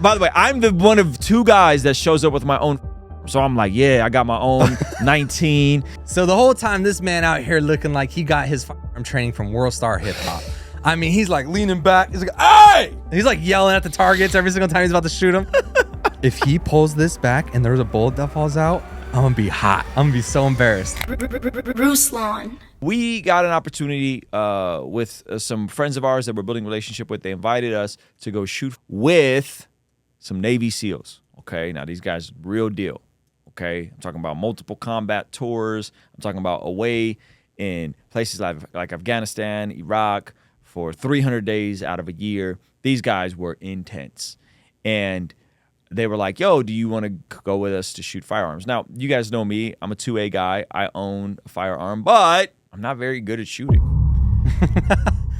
By the way, I'm the one of two guys that shows up with my own. So I'm like, yeah, I got my own 19. So the whole time, this man out here looking like he got his firearm training from World Star Hip Hop. I mean, he's like leaning back. He's like, hey! He's like yelling at the targets every single time he's about to shoot him. If he pulls this back and there's a bullet that falls out, I'm gonna be hot. I'm gonna be so embarrassed. Ruslan. We got an opportunity with some friends of ours that we're building a relationship with. They invited us to go shoot with some Navy SEALs. Okay, now these guys, real deal. Okay, I'm talking about multiple combat tours. I'm talking about away in places like Afghanistan, Iraq for 300 days out of a year. These guys were intense. And they were like, yo, do you want to go with us to shoot firearms? Now, you guys know me. I'm a 2A guy. I own a firearm, but I'm not very good at shooting.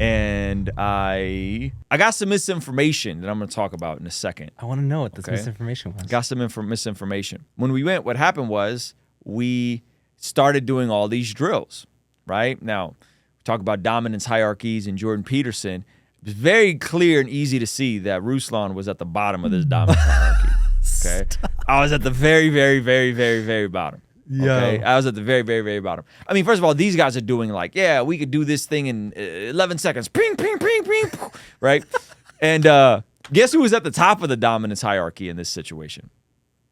And I got some misinformation that I'm going to talk about in a second. I want to know what this misinformation was. Got some misinformation. When we went, what happened was we started doing all these drills, right? Now, we talk about dominance hierarchies and Jordan Peterson. It's very clear and easy to see that Ruslan was at the bottom of this dominance hierarchy. Okay, I was at the very, very, very, very, very bottom. Okay, I was at the very, very, very bottom. I mean, first of all, these guys are doing like, yeah, we could do this thing in 11 seconds. Ping, ping, ping, ping, right? And guess who was at the top of the dominance hierarchy in this situation?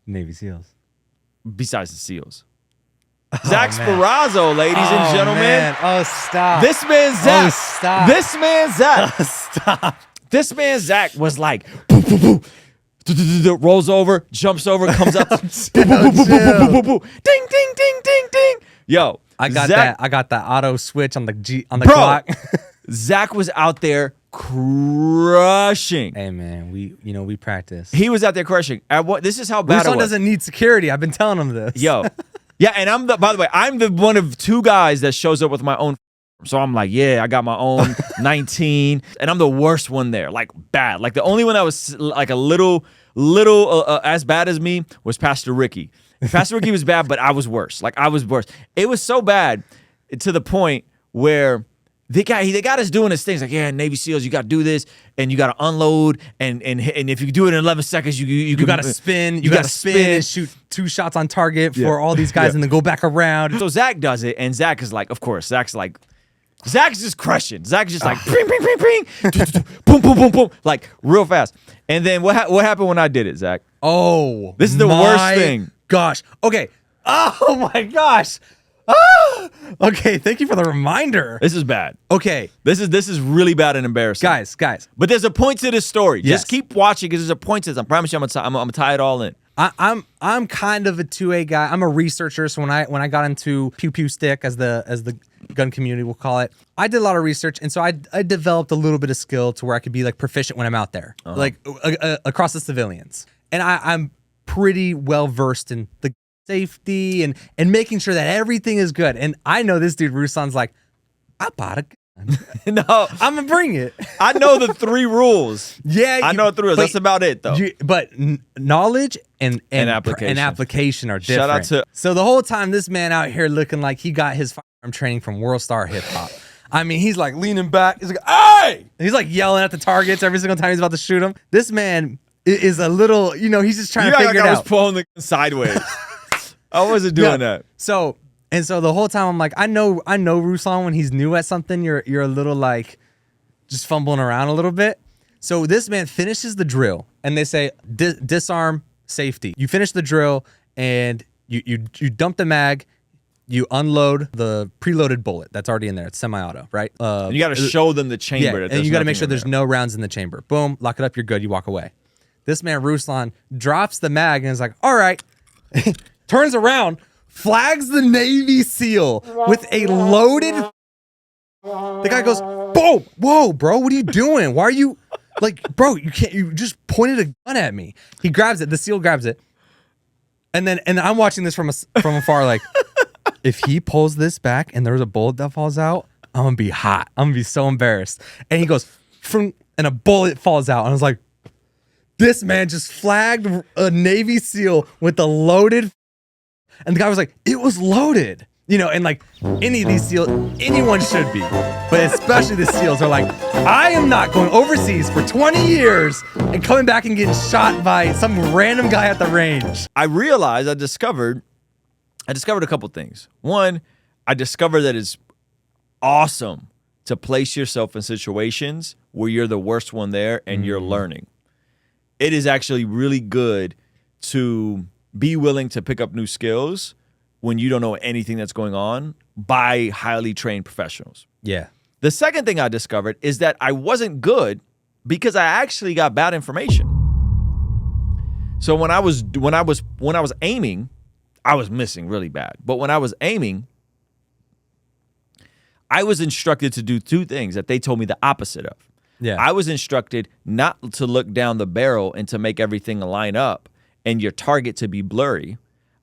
Navy SEAls. Besides the SEAls. Zach Sparazzo, ladies and gentlemen. Man. Oh, stop. This man, Zach. Oh, stop. This man, Zach. Oh, stop. This man, Zach, was like, boo, boo, boo. Rolls over, jumps over, comes up, boo, boo, boo, boo, boo, boo, boo, boo. Ding, ding, ding, ding, ding. Yo, I got Zach, that. I got that auto switch on the bro, clock. Zach was out there crushing. Hey man, we practice. He was out there crushing. This is how bad it Ruslan was. doesn't need security. I've been telling him this. Yo, yeah, and by the way, I'm the one of two guys that shows up with my own. So I'm like, yeah, I got my own 19, and I'm the worst one there, like bad. Like the only one that was like a little as bad as me was Pastor Ricky. Pastor Ricky was bad, but I was worse. Like I was worse. It was so bad to the point where they got us doing this things like, yeah, Navy SEALs, you got to do this, and you got to unload, and if you do it in 11 seconds, you got to spin, you got to spin and shoot 2 shots on target for all these guys, and then go back around. So Zach does it, and Zach is like, of course, Zach's just crushing. Zach's just like, ping, ping, ping, ping, boom, boom, boom, boom, like real fast. And then what happened when I did it, Zach? Oh, this is the worst thing. Gosh. Okay. Oh my gosh. Ah! Okay. Thank you for the reminder. This is bad. Okay. This is really bad and embarrassing, guys. But there's a point to this story. Yes. Just keep watching because there's a point to this. I promise you, I'm gonna tie it all in. I'm kind of a 2A guy. I'm a researcher. So when I got into pew pew stick, as the gun community will call it, I did a lot of research, and so I developed a little bit of skill to where I could be like proficient when I'm out there, like across the civilians. And I'm pretty well versed in the safety and making sure that everything is good. And I know this dude Ruslan's like, I bought a gun. No, I'm gonna bring it. I know the 3 rules. Yeah, I know the 3 rules. That's about it, though. But knowledge and application are different. Shout out to. So the whole time, this man out here looking like he got his firearm training from World Star Hip Hop. I mean, he's like leaning back. He's like, hey! He's like yelling at the targets every single time he's about to shoot them. This man is a little, he's just trying to figure it out. I was pulling the sideways. I wasn't doing that. So the whole time I'm like, I know Ruslan, when he's new at something, you're a little like just fumbling around a little bit. So this man finishes the drill, and they say disarm, safety. You finish the drill, and you dump the mag. You unload the preloaded bullet that's already in there. It's semi-auto, right? And you got to show them the chamber. Yeah, and you got to make sure there's no rounds in the chamber. Boom, lock it up. You're good. You walk away. This man Ruslan drops the mag and is like, all right. Turns around, flags the Navy SEAL with a loaded. The guy goes, boom, whoa, bro, what are you doing? Why are you like, bro? You just pointed a gun at me. He grabs it. The SEAL grabs it, and I'm watching this from afar, like, if he pulls this back and there's a bullet that falls out, I'm gonna be hot. I'm gonna be so embarrassed. And he goes, and a bullet falls out, and I was like, this man just flagged a Navy SEAL with a loaded. And the guy was like, it was loaded. And like any of these SEALs, anyone should be. But especially the SEALs are like, I am not going overseas for 20 years and coming back and getting shot by some random guy at the range. I discovered a couple things. One, I discovered that it's awesome to place yourself in situations where you're the worst one there and you're learning. It is actually really good to be willing to pick up new skills when you don't know anything that's going on by highly trained professionals. Yeah. The second thing I discovered is that I wasn't good because I actually got bad information. So when I was aiming, I was missing really bad. But when I was aiming, I was instructed to do two things that they told me the opposite of. Yeah. I was instructed not to look down the barrel and to make everything line up and your target to be blurry.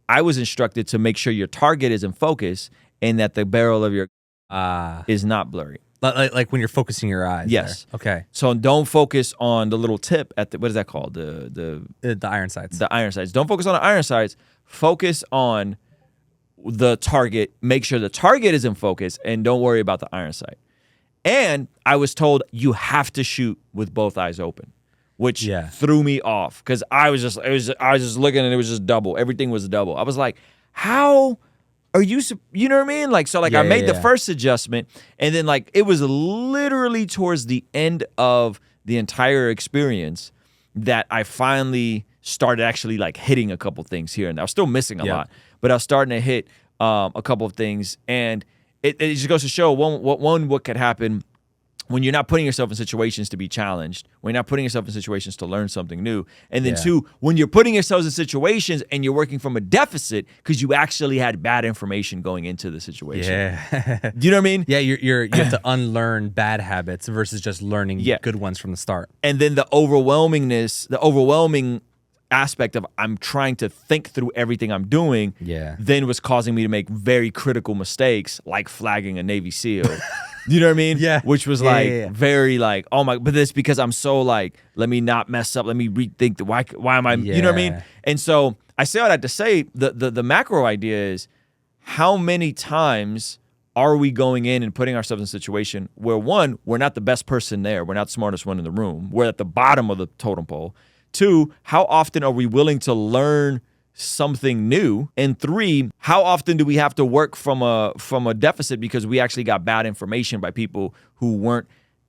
I was instructed to make sure your target is in focus and that the barrel of your is not blurry. Like when you're focusing your eyes. Yes. There. Okay. So don't focus on the little tip at the, what is that called? The iron sights. The iron sights. Don't focus on the iron sights. Focus on the target. Make sure the target is in focus and don't worry about the iron sight. And I was told you have to shoot with both eyes open, which threw me off because I was just looking and it was just double. Everything was double. I was like, how are you know what I mean? Like, so like I made the first adjustment and then like it was literally towards the end of the entire experience that I finally started actually like hitting a couple things here and I was still missing a lot, but I was starting to hit a couple of things and it just goes to show what could happen when you're not putting yourself in situations to be challenged, when you're not putting yourself in situations to learn something new. And then two, when you're putting yourselves in situations and you're working from a deficit because you actually had bad information going into the situation. Yeah. Do you know what I mean? Yeah, you have to unlearn bad habits versus just learning good ones from the start. And then the overwhelming aspect of I'm trying to think through everything I'm doing then was causing me to make very critical mistakes like flagging a Navy SEAL. You know what I mean? Yeah. Which was very like, oh my, but it's because I'm so like, let me not mess up. Let me rethink why am I, you know what I mean? And so I say all that to say the macro idea is how many times are we going in and putting ourselves in a situation where one, we're not the best person there. We're not the smartest one in the room. We're at the bottom of the totem pole. Two, how often are we willing to learn something new? And three, how often do we have to work from a deficit because we actually got bad information by people who weren't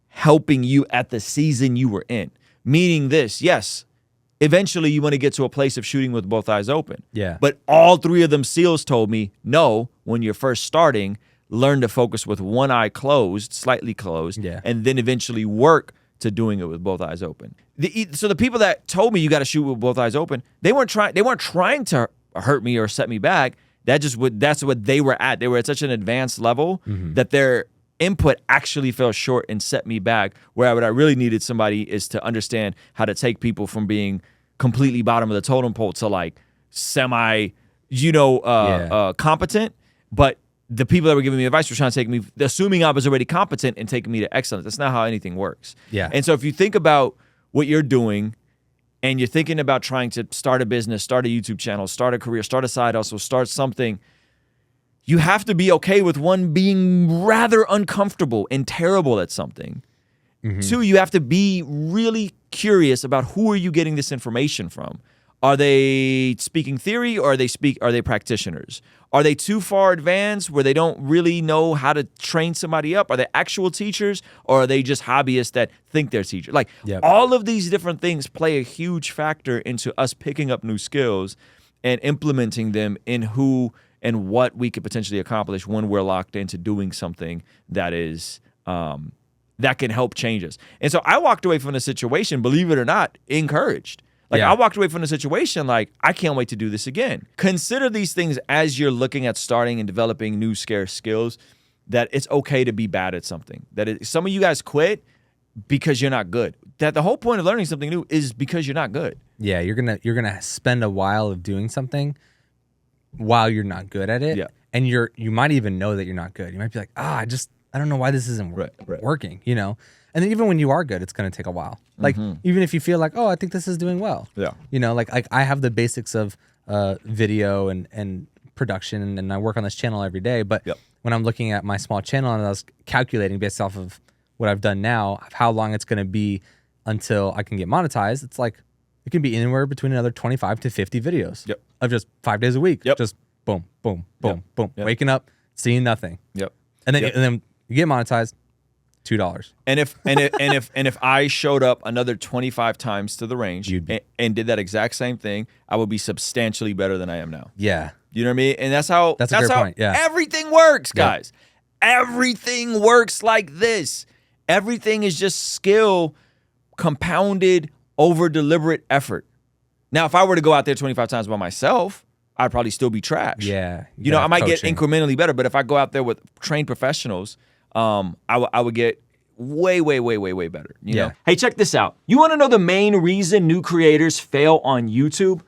helping you at the season you were in? Meaning this, yes, eventually you want to get to a place of shooting with both eyes open. Yeah. But all three of them SEALs told me, no, when you're first starting, learn to focus with one eye closed, slightly closed, and then eventually work to doing it with both eyes open. So the people that told me you got to shoot with both eyes open, they weren't trying to hurt me or set me back. That's what they were at. They were at such an advanced level that their input actually fell short and set me back. Where what I really needed somebody is to understand how to take people from being completely bottom of the totem pole to like semi, competent, but the people that were giving me advice were trying to take me, assuming I was already competent and taking me to excellence. That's not how anything works. Yeah. And so if you think about what you're doing and you're thinking about trying to start a business, start a YouTube channel, start a career, start a side hustle, start something, you have to be okay with one, being rather uncomfortable and terrible at something. Two, you have to be really curious about who are you getting this information from. Are they speaking theory or are they practitioners? Are they too far advanced where they don't really know how to train somebody up? Are they actual teachers or are they just hobbyists that think they're teachers? Like all of these different things play a huge factor into us picking up new skills and implementing them in who and what we could potentially accomplish when we're locked into doing something that is that can help change us. And so I walked away from the situation, believe it or not, encouraged. Like I walked away from the situation like, I can't wait to do this again. Consider these things as you're looking at starting and developing new scarce skills, that it's okay to be bad at something. Some of you guys quit because you're not good. That the whole point of learning something new is because you're not good. Yeah, you're gonna spend a while of doing something while you're not good at it. Yeah. And you might even know that you're not good. You might be like, I don't know why this isn't working, And then even when you are good, it's going to take a while. Like, even if you feel like, I think this is doing well. Yeah. Like I have the basics of video and production, and I work on this channel every day. But when I'm looking at my small channel and I was calculating based off of what I've done now, of how long it's going to be until I can get monetized, it's like it can be anywhere between another 25 to 50 videos of just 5 days a week. Just boom, boom, boom, boom. Waking up, seeing nothing. And then you get monetized, $2. And if I showed up another 25 times to the range and did that exact same thing, I would be substantially better than I am now. Yeah. You know what I mean? And that's how a great point. Yeah. Everything works, guys. Everything works like this. Everything is just skill compounded over deliberate effort. Now, if I were to go out there 25 times by myself, I'd probably still be trash. Yeah. You know, I might get incrementally better, but if I go out there with trained professionals, I would get way better. You know? Hey, check this out. You want to know the main reason new creators fail on YouTube?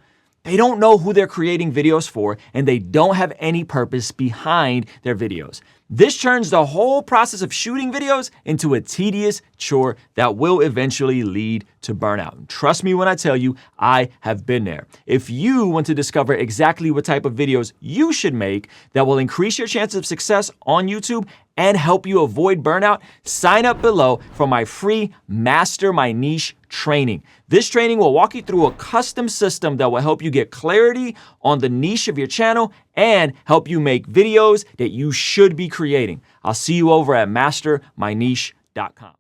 They don't know who they're creating videos for, and they don't have any purpose behind their videos. This turns the whole process of shooting videos into a tedious chore that will eventually lead to burnout. And trust me when I tell you, I have been there. If you want to discover exactly what type of videos you should make that will increase your chances of success on YouTube and help you avoid burnout, sign up below for my free Master My Niche training. This training will walk you through a custom system that will help you get clarity on the niche of your channel and help you make videos that you should be creating. I'll see you over at mastermyniche.com.